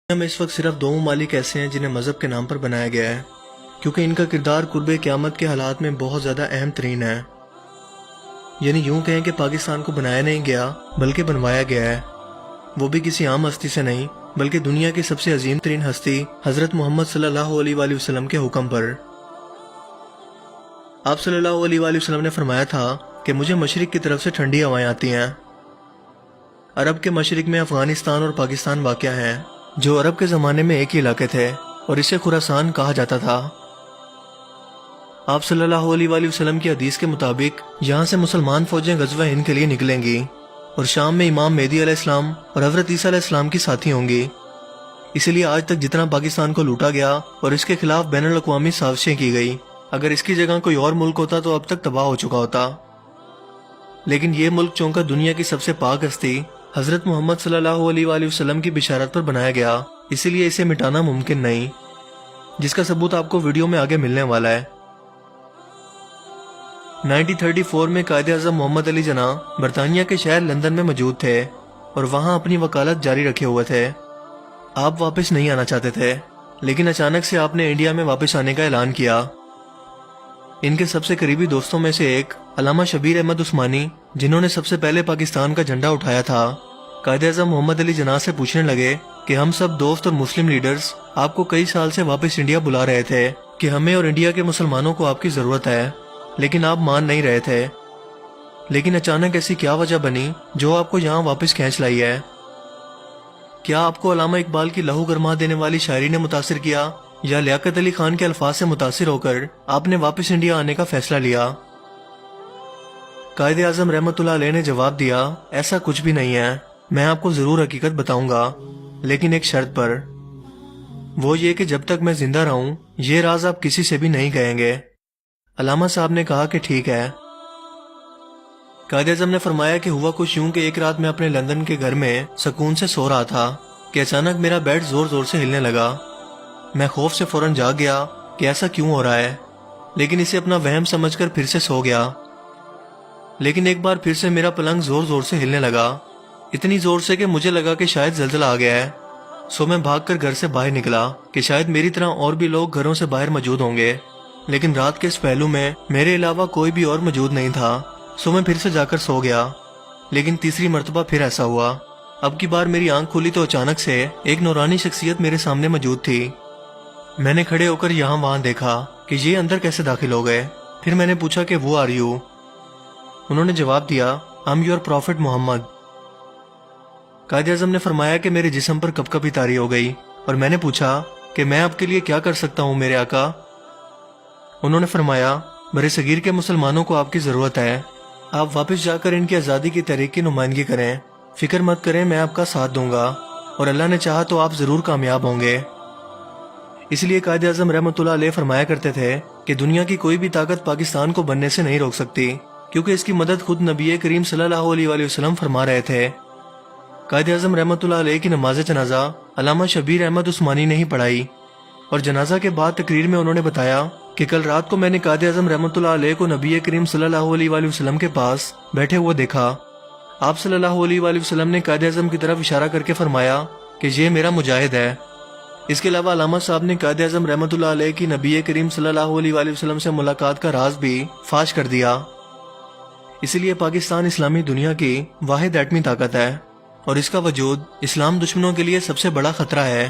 میں اس وقت صرف دو ممالک ایسے ہیں جنہیں مذہب کے نام پر بنایا گیا ہے، کیونکہ ان کا کردار قرب قیامت کے حالات میں بہت زیادہ اہم ترین ہے۔ یعنی یوں کہیں کہ پاکستان کو بنایا نہیں گیا بلکہ بنوایا گیا ہے، وہ بھی کسی عام ہستی سے نہیں بلکہ دنیا کی سب سے عظیم ترین ہستی حضرت محمد صلی اللہ علیہ وآلہ وسلم کے حکم پر۔ آپ صلی اللہ علیہ وآلہ وسلم نے فرمایا تھا کہ مجھے مشرق کی طرف سے ٹھنڈی ہوائیں آتی ہیں۔ عرب کے مشرق میں افغانستان اور پاکستان واقع ہیں، جو عرب کے زمانے میں ایک ہی علاقے تھے اور اسے خراسان کہا جاتا تھا۔ آپ صلی اللہ علیہ وآلہ وسلم کی حدیث کے مطابق یہاں سے مسلمان فوجیں غزوہ ہند کے لیے نکلیں گی اور شام میں امام مہدی علیہ السلام اور حضرت عیسیٰ علیہ السلام کی ساتھی ہوں گی۔ اسی لیے آج تک جتنا پاکستان کو لوٹا گیا اور اس کے خلاف بین الاقوامی سازشیں کی گئی، اگر اس کی جگہ کوئی اور ملک ہوتا تو اب تک تباہ ہو چکا ہوتا۔ لیکن یہ ملک چونکہ دنیا کی سب سے پاک ہستی حضرت محمد صلی اللہ علیہ وآلہ وسلم کی بشارت پر بنایا گیا، اسی لیے اسے مٹانا ممکن نہیں، جس کا ثبوت آپ کو ویڈیو میں آگے ملنے والا ہے۔ 1934 میں قائد اعظم محمد علی جناح برطانیہ کے شہر لندن میں موجود تھے اور وہاں اپنی وکالت جاری رکھے ہوئے تھے۔ آپ واپس نہیں آنا چاہتے تھے، لیکن اچانک سے آپ نے انڈیا میں واپس آنے کا اعلان کیا۔ ان کے سب سے قریبی دوستوں میں سے ایک علامہ شبیر احمد عثمانی، جنہوں نے سب سے پہلے پاکستان کا جھنڈا اٹھایا تھا، قائد اعظم محمد علی جناح سے پوچھنے لگے کہ ہم سب دوست اور مسلم لیڈرز آپ کو کئی سال سے واپس انڈیا بلا رہے تھے کہ ہمیں اور انڈیا کے مسلمانوں کو آپ کی ضرورت ہے، لیکن آپ مان نہیں رہے تھے۔ لیکن اچانک ایسی کیا وجہ بنی جو آپ کو یہاں واپس کھینچ لائی ہے؟ کیا آپ کو علامہ اقبال کی لہو گرما دینے والی شاعری نے متاثر کیا، یا لیاقت علی خان کے الفاظ سے متاثر ہو کر آپ نے واپس انڈیا آنے کا فیصلہ لیا؟ قائد اعظم رحمت اللہ علیہ نے جواب دیا، ایسا کچھ بھی نہیں ہے، میں آپ کو ضرور حقیقت بتاؤں گا، لیکن ایک شرط پر، وہ یہ کہ جب تک میں زندہ رہوں یہ راز آپ کسی سے بھی نہیں کہیں گے۔ علامہ صاحب نے کہا کہ ٹھیک ہے۔ قائد اعظم نے فرمایا کہ ہوا کچھ یوں کہ ایک رات میں اپنے لندن کے گھر میں سکون سے سو رہا تھا کہ اچانک میرا بیڈ زور زور سے ہلنے لگا۔ میں خوف سے فوراً جاگ گیا کہ ایسا کیوں ہو رہا ہے، لیکن اسے اپنا وہم سمجھ کر پھر سے سو گیا۔ لیکن ایک بار پھر سے میرا پلنگ زور زور سے ہلنے لگا، اتنی زور سے کہ مجھے لگا کہ شاید زلزلہ آ گیا ہے۔ سو میں بھاگ کر گھر سے باہر نکلا کہ شاید میری طرح اور بھی لوگ گھروں سے باہر موجود ہوں گے، لیکن رات کے اس پہلو میں میرے علاوہ کوئی بھی اور موجود نہیں تھا۔ سو میں پھر سے جا کر سو گیا، لیکن تیسری مرتبہ پھر ایسا ہوا۔ اب کی بار میری آنکھ کھلی تو اچانک سے ایک نورانی شخصیت میرے سامنے موجود تھی۔ میں نے کھڑے ہو کر یہاں وہاں دیکھا کہ یہ اندر کیسے داخل ہو گئے۔ پھر میں نے پوچھا کہ وہ آر یو؟ انہوں نے جواب دیا، I'm your prophet محمد۔ قائد اعظم نے فرمایا کہ میرے جسم پر کپ کپی طاری ہو گئی اور میں نے پوچھا کہ میں آپ کے لیے کیا کر سکتا ہوں میرے آقا؟ انہوں نے فرمایا، برے صغیر کے مسلمانوں کو آپ کی ضرورت ہے، آپ واپس جا کر ان کی آزادی کی تحریک کی نمائندگی کریں، فکر مت کریں، میں آپ کا ساتھ دوں گا اور اللہ نے چاہا تو آپ ضرور کامیاب ہوں گے۔ اس لیے قائد اعظم رحمت اللہ علیہ فرمایا کرتے تھے کہ دنیا کی کوئی بھی طاقت پاکستان کو بننے سے نہیں روک سکتی، کیونکہ اس کی مدد خود نبی کریم صلی اللہ علیہ وآلہ وسلم فرما رہے تھے۔ قائد اعظم رحمت اللہ علیہ کی نماز جنازہ علامہ شبیر احمد عثمانی نے ہی پڑھائی، اور جنازہ کے بعد تقریر میں انہوں نے بتایا کہ کل رات کو میں نے قائد اعظم رحمت اللہ علیہ کو نبی کریم صلی اللہ علیہ وآلہ وسلم کے پاس بیٹھے ہوئے دیکھا۔ آپ صلی اللہ علیہ وآلہ وسلم نے قائد اعظم کی طرف اشارہ کر کے فرمایا کہ یہ میرا مجاہد ہے۔ اس کے علاوہ علامہ صاحب نے قائد اعظم رحمت اللہ علیہ کی نبی کریم صلی اللہ علیہ وآلہ وسلم سے ملاقات کا راز بھی فاش کر دیا۔ اسی لیے پاکستان اسلامی دنیا کی واحد ایٹمی طاقت ہے اور اس کا وجود اسلام دشمنوں کے لیے سب سے بڑا خطرہ ہے،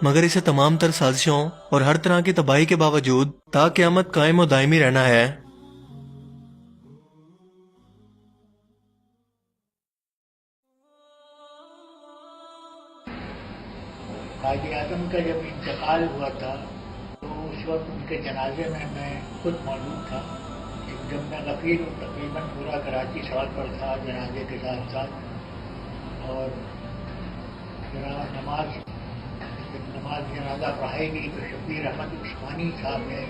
مگر اسے تمام تر سازشوں اور ہر طرح کی تباہی کے باوجود تا قیامت قائم و دائمی رہنا ہے۔ قائد اعظم کا جب انتقال ہوا تھا تو اس وقت ان کے جنازے میں میں خود موجود تھا۔ جب میں غفیر تقریباً پورا کراچی سڑک پر تھا جنازے کے ساتھ ساتھ، اور نماز جنازہ پڑھائی گئی تو شبیر احمد عثمانی صاحب نے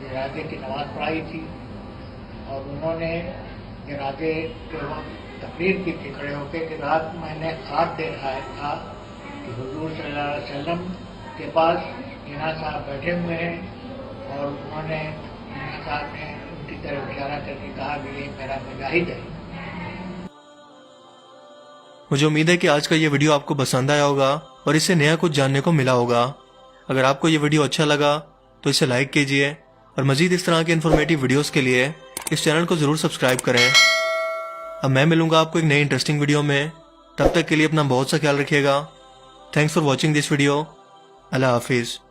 جنازے کی نماز پڑھائی تھی، اور انہوں نے جنازے کے وقت تقریر کی تھی کھڑے ہو کے کہ رات میں نے خواب دیکھا تھا کہ حضور صلی اللہ علیہ وسلم کے پاس جناح صاحب بیٹھے ہوئے ہیں، اور انہوں نے جناح صاحب نے ان کی طرف اشارہ کر کے کہا کہ یہ میرا مجاہد ہے۔ مجھے امید ہے کہ آج کا یہ ویڈیو آپ کو پسند آیا ہوگا۔ اور اس سے نیا کچھ جاننے کو ملا ہوگا۔ اگر آپ کو یہ ویڈیو اچھا لگا تو اسے لائک کیجئے اور مزید اس طرح کے انفارمیٹیو ویڈیوز کے لیے اس چینل کو ضرور سبسکرائب کریں۔ اب میں ملوں گا آپ کو ایک نئی انٹرسٹنگ ویڈیو میں، تب تک کے لیے اپنا بہت سا خیال رکھیے گا۔ Thanks for watching this video. اللہ حافظ۔